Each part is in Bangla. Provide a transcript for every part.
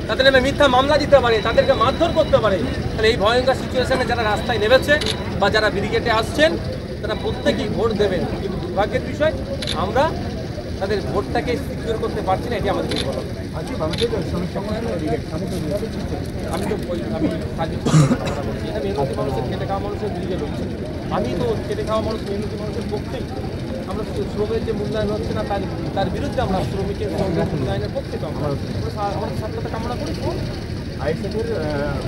তাদের নামে মিথ্যা মামলা দিতে পারে, তাদেরকে মারধর করতে পারে, তাহলে এই ভয়ঙ্কর সিচুয়েশনে যারা রাস্তায় নেমেছে বা যারা ব্রিগেডে আসছেন তারা প্রত্যেকেই ভোট দেবেন, কিন্তু দুর্ভাগ্যের বিষয় আমরা তাদের ভোটটাকে সিকিউর করতে পারছি না, এটি আমাদের বিপদ। আমি এটা মেহনতি মানুষের খেটে খাওয়া মানুষের ব্রিগেড হচ্ছে, আমি তো খেটে খাওয়া মানুষ মেহনতি মানুষের পক্ষেই। আমরা শ্রমের যে মূল্যায়ন হচ্ছে না তার বিরুদ্ধে আমরা শ্রমিকের মূল্যায়নের পক্ষে তো আমরা আমাদের সাথে কামনা করি। আইএসএফের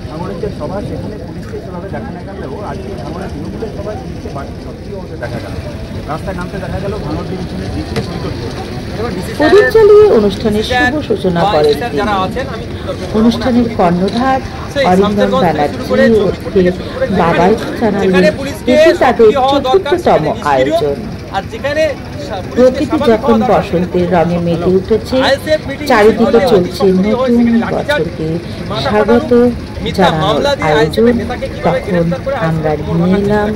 ভাঙড়ের যে সভা সেখানে পুলিশকে সেভাবে দেখা না গেলেও আজকে ভাঙড়ের তৃণমূলের সভায় পুলিশকে বাড়তি সক্রিয় হতে দেখা গেল, রাস্তায় নামতে দেখা গেল ভাঙড় ডিভিশনের ডিসি সই করতে। প্রদীপ জ্বালিয়ে অনুষ্ঠানের শুভ সূচনা করেন অনুষ্ঠানের কর্ণধার অরিন্দম ব্যানার্জি ওরফে বাবাই জানালেন এটি তাদের চতুর্থতম আয়োজন। প্রকৃতি যখন বসন্তের রঙে মেতে উঠেছে, চারিদিকে চলছে নতুন বছরকে স্বাগত জানানোর আয়োজন, তখন আমরা নিয়ে এলাম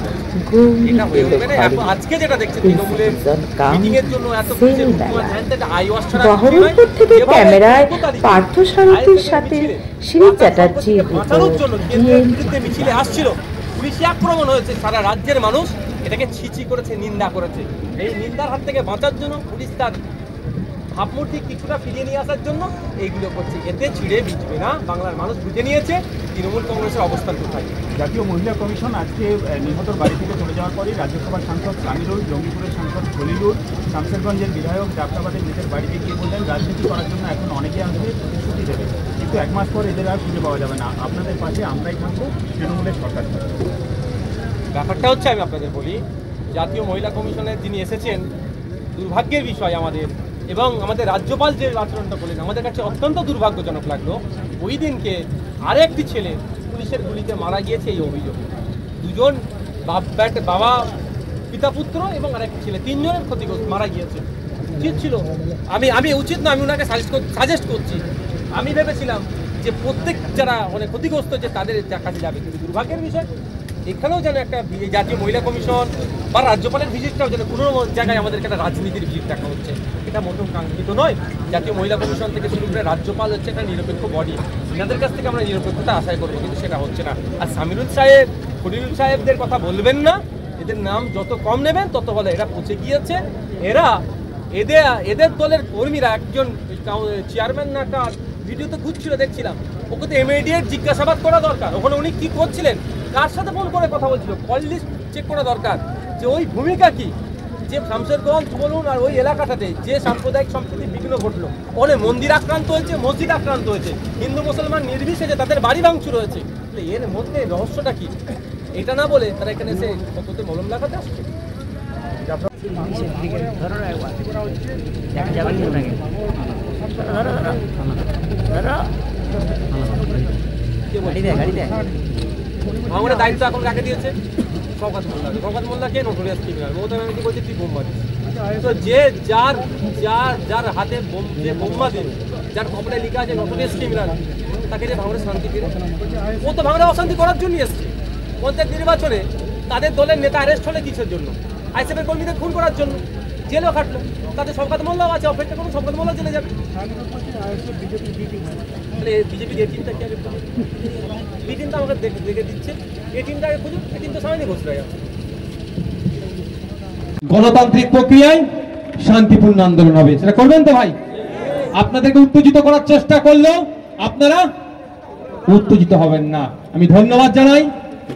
বহরমপুর থেকে ক্যামেরায় পার্থ সারথীর সাথে শ্রী চ্যাটার্জি মিছিলে আসছিল, পুলিশে আক্রমণ হয়েছে, সারা রাজ্যের মানুষ এটাকে ছিচি করেছে, নিন্দা করেছে। এই নিন্দার হাত থেকে বাঁচার জন্য পুলিশ তার ভাবমূর্তি কিছুটা ফিরিয়ে নিয়ে আসার জন্য এইগুলো করছে। এতে ছিঁড়ে বিচবে না, বাংলার মানুষ বুঝে নিয়েছে তৃণমূল কংগ্রেসের অবস্থান কোথায়। জাতীয় মহিলা কমিশন আজকে নিহতর বাড়ি থেকে চলে যাওয়ার পরই রাজ্যসভার সাংসদ সামিরুল, জঙ্গিপুরের সাংসদ খলিলুর, শামশেরগঞ্জের বিধায়ক জাফরাবাদের নিজের বাড়িতে গিয়ে বললেন রাজনীতি করার জন্য এখন অনেকে আসবে, প্রতিশ্রুতি দেবে, কিন্তু 1 মাস পর এদের আর খুঁজে পাওয়া যাবে না। আপনাদের পাশে আমরাই থাকবো, তৃণমূলের সরকার। ব্যাপারটা হচ্ছে, আমি আপনাদের বলি, জাতীয় মহিলা কমিশনের যিনি এসেছেন, দুর্ভাগ্যের বিষয় আমাদের এবং আমাদের রাজ্যপাল যে আচরণটা করলেন আমাদের কাছে অত্যন্ত দুর্ভাগ্যজনক লাগলো। ওই দিনকে আরেকটি ছেলে পুলিশের গুলিতে মারা গিয়েছে এই অভিযোগ, দুজন বাবা পিতা পুত্র এবং আরেকটি ছেলে, 3 জনের ক্ষতিগ্রস্ত মারা গিয়েছে। উচিত ছিল, আমি উচিত না, আমি ওনাকে সাজেস্ট করছি, আমি ভেবেছিলাম যে প্রত্যেক যারা মানে ক্ষতিগ্রস্ত যে তাদের কাছে যাবে, কিন্তু দুর্ভাগ্যের বিষয় এখানেও যেন একটা জাতীয় মহিলা কমিশন বা রাজ্যপালের ভিজিটটাও যেন কোনো জায়গায় আমাদেরকে একটা রাজনীতির ভিজিট দেখা হচ্ছে, এটা মোটেও কাঙ্ক্ষিত নয়। জাতীয় মহিলা কমিশন থেকে শুরু করে রাজ্যপাল হচ্ছে একটা নিরপেক্ষ বডি, এনাদের কাছ থেকে আমরা নিরপেক্ষতা আশা করবো, কিন্তু সেটা হচ্ছে না। আর সামিরুল সাহেব, খলিলুল সাহেবদের কথা বলবেন না, এদের নাম যত কম নেবেন তত ভালো। এরা পৌঁছে গিয়েছে, এদের দলের কর্মীরা একজন চেয়ারম্যান না কার ভিডিওতে ঘুরছিল দেখছিলাম, ওকে তো ইমিডিয়েট জিজ্ঞাসাবাদ করা দরকার, ওখানে উনি কি করছিলেন, কার সাথে ফোন করে কথা বলছিল, কল লিস্ট চেক করা দরকার, যে ওই ভূমিকা কি, যে শামশেরগঞ্জ বলুন আর ওই এলাকাটাতে যে সাম্প্রদায়িক সম্প্রীতি বিঘ্ন ঘটলো, অনেক মন্দির আক্রান্ত হয়েছে, মসজিদ আক্রান্ত হয়েছে, হিন্দু মুসলমান নির্বিশেষে তাদের বাড়ি ভাঙচুর হয়েছে, এর মধ্যে রহস্যটা কি, এটা না বলে তারা এখানে এসে কততে মলম লাগাতে আসছে। আমাদের দায়িত্ব এখন কাকে দিয়েছে? শওকত মোল্লাকে। শওকত মোল্লাকে নোটোরিয়াস ক্রিমিনাল, মমতা ব্যানার্জি বলছে তুই বোম মারিস। তো যে যার হাতে যে বোম মারে, যার খবরে লেখা আছে নোটোরিয়াস ক্রিমিনাল, তাকে যে ভাঙড়ে শান্তি ফিরে, ও তো ভাঙড়ে অশান্তি করার জন্যই এসছে। পঞ্চায়েত নির্বাচনে তাদের দলের নেতা অ্যারেস্ট হলে কিসের জন্য? আইএসএফের কর্মীদের খুন করার জন্য, জেলও খাটলো। তাদের শওকত মোল্লাও আছে, অপেক্ষা করুন, শওকত মোল্লা জেলে যাবে। বিজেপির এই টিমটা কি আগে বি টিমটা আমাকে দেখে দিচ্ছে, এই টিমটা আগে খুঁজুন, এই টিমটা সামনে বসে আছে। গণতান্ত্রিক প্রক্রিয়ায় শান্তিপূর্ণ আন্দোলন হবে, সেটা করবেন তো ভাই? আপনাদেরকে উত্তেজিত করার চেষ্টা করলেও আপনারা উত্তেজিত হবেন না। আমি ধন্যবাদ জানাই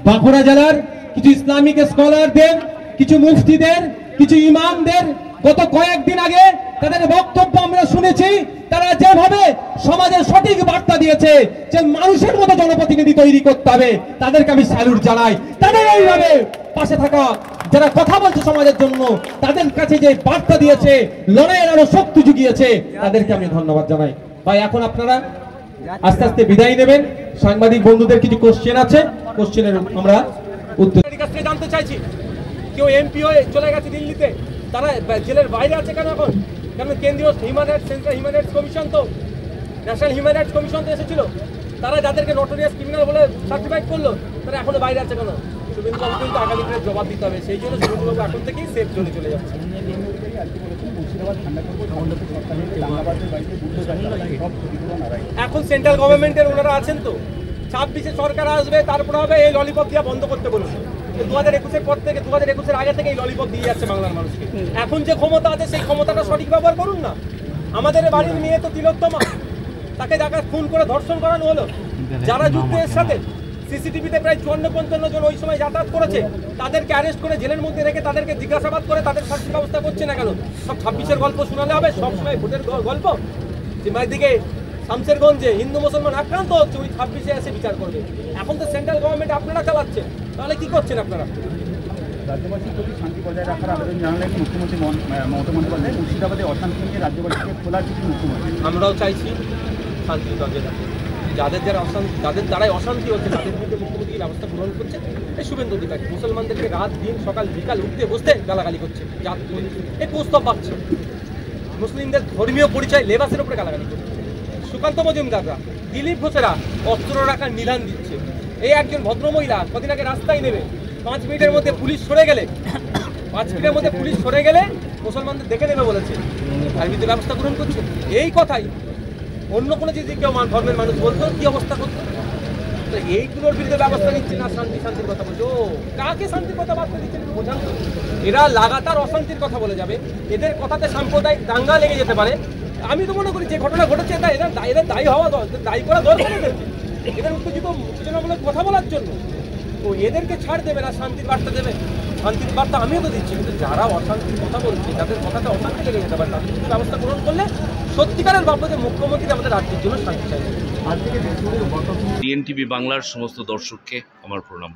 বাঁকুড়া জেলার কিছু ইসলামিক স্কলারদের, কিছু মুফতিদের, কিছু ইমামদের। গত কয়েকদিন আগে তাদের বক্তব্য আমরা শুনেছি, তারা যেভাবে সমাজের সঠিক বার্তা দিয়েছে যে মানুষের মতো জনপ্রতিনিধি তৈরি করতে হবে, তাদেরকে আমি স্যালুট জানাই। তাদের এইভাবে পাশে থাকা যারা কথা বলছে সমাজের জন্য, তাদের কাছে যে বার্তা দিয়েছে, লড়াইয়ের আরো শক্তি জুগিয়েছে, তাদেরকে আমি ধন্যবাদ জানাই। ভাই এখন আপনারা আস্তে আস্তে বিদায় নেবেন। সাংবাদিক বন্ধুদের কিছু কোশ্চেন আছে, কোশ্চেনের আমরা উত্তর জানতে চাইছি। কেউ এমপি হয়ে চলে গেছে দিল্লিতে, তারা জেলের বাইরে আছে কেন এখন? কারণ কেন্দ্রীয় human rights, central human rights commission, তো ন্যাশনাল হিউম্যান রাইটস কমিশন তো এসেছিল, তারা যাদেরকে নোটোরিয়াস ক্রিমিনাল বলে সার্টিফাইড করলো, তারা এখনো বাইরে আছে কেন? শুভেন্দুবাবু কিন্তু আগামী দিনে জবাব দিতে হবে, সেই জন্য শুভেন্দুবাবু এখন থেকেই সেফ জোনে চলে যাচ্ছে। আবার ঠান্ডা করবো তখন তো সপ্তাহে দাঙ্গাবাজের বাড়িতে বুদ্ধ সব ক্ষতিপূরণ আদায়। এখন সেন্ট্রাল গভর্নমেন্টের ওনারা আছেন তো, 26-এ সরকার আসবে, তারপরে হবে এই ললিপপ দিয়া বন্ধ করতে বলুন। 2021-এর পর থেকে 2021-এর আগে থেকে এই ললিপপ দিয়ে যাচ্ছে বাংলার মানুষকে। এখন যে ক্ষমতা আছে সেই ক্ষমতাটা সঠিক ব্যবহার করুন না। আমাদের বাড়ির মেয়ে তো তিলোত্তমা, তাকে যাকে খুন করে ধর্ষণ করানো হলো। যারা যুদ্ধের সাথে সিসিটিভিতে প্রায় 54-55 জন ওই সময় যাতায়াত করেছে, তাদেরকে অ্যারেস্ট করে জেলের মধ্যে রেখে তাদেরকে জিজ্ঞাসাবাদ করে তাদের শাস্তির ব্যবস্থা করছে না কেন? সব 26-এর গল্প শোনালে হবে, সবসময় ভোটের গল্প। দিকে শামসেরগঞ্জে হিন্দু মুসলমান আক্রান্ত হচ্ছে, ওই 26-এ এসে বিচার করবে। এখন তো সেন্ট্রাল গভর্নমেন্ট আপনারা চালাচ্ছেন, তাহলে কি করছেন আপনারা? রাজ্যবাসীর প্রতি শান্তি বজায় রাখার আবেদন জানালেন মুখ্যমন্ত্রী মমতা বন্দ্যোপাধ্যায়। মুর্শিদাবাদে অশান্তি নিয়ে রাজ্যবাসীকে খোলা চিঠি মুখ্যমন্ত্রী। আমরাও চাইছি শান্তি বজায় রাখতে। যাদের দ্বারাই অশান্তি হচ্ছে তাদের বিরুদ্ধে মুখ্যমন্ত্রী ব্যবস্থা গ্রহণ করছে। এই শুভেন্দু অধিকারী মুসলমানদেরকে রাত দিন সকাল বিকাল উঠতে বসতে গালাগালি করছে, জাত এই প্রস্তাব পাচ্ছে। মুসলিমদের ধর্মীয় পরিচয় লেবাসের উপরে গালাগালি করছে। সুকান্ত মজুমদাররা, দিলীপ ঘোষেরা অস্ত্র রাখার নিদান দিচ্ছে। এই একজন ভদ্রমহিলা কদিন আগে রাস্তায় নেবে 5 মিনিটের মধ্যে পুলিশ সরে গেলে 5 মিনিটের মধ্যে পুলিশ সরে গেলে মুসলমানদের দেখে নেবে বলেছে, তার বিরুদ্ধে ব্যবস্থা গ্রহণ করছে। এই কথাই অন্য কোনো যদি কেউ ধর্মের মানুষ বলতো কি অবস্থা করতো? তো এইগুলোর বিরুদ্ধে ব্যবস্থা নিচ্ছে না, শান্তির কথা বলছো। কাকে শান্তির কথা বার্তা দিচ্ছেন বোঝান তো। এরা লাগাতার অশান্তির কথা বলে যাবে, এদের কথাতে সাম্প্রদায়িক দাঙ্গা লেগে যেতে পারে। আমি তো মনে করি যে ঘটনা ঘটেছে এদের দায়ী হওয়া দায়ী করা দরকার। এদের উত্তেজিত উত্তেজনামূলক কথা বলার জন্য তো এদেরকে ছাড় দেবে না, শান্তির বার্তা দেবে। শান্তির বার্তা আমিও তো দিচ্ছি, কিন্তু যারা অশান্তির কথা বলছে, যাদের কথাতে অশান্তি লেগে যেতে পারে, তাদের কিছু ব্যবস্থা গ্রহণ করলে সত্যিকারের ভাববো যে মুখ্যমন্ত্রী আমাদের রাজ্যের জন্য শান্তি চাইছে। আজ থেকে দেশজুড়ে ডিএনটিভি বাংলার সমস্ত দর্শককে আমার প্রণাম।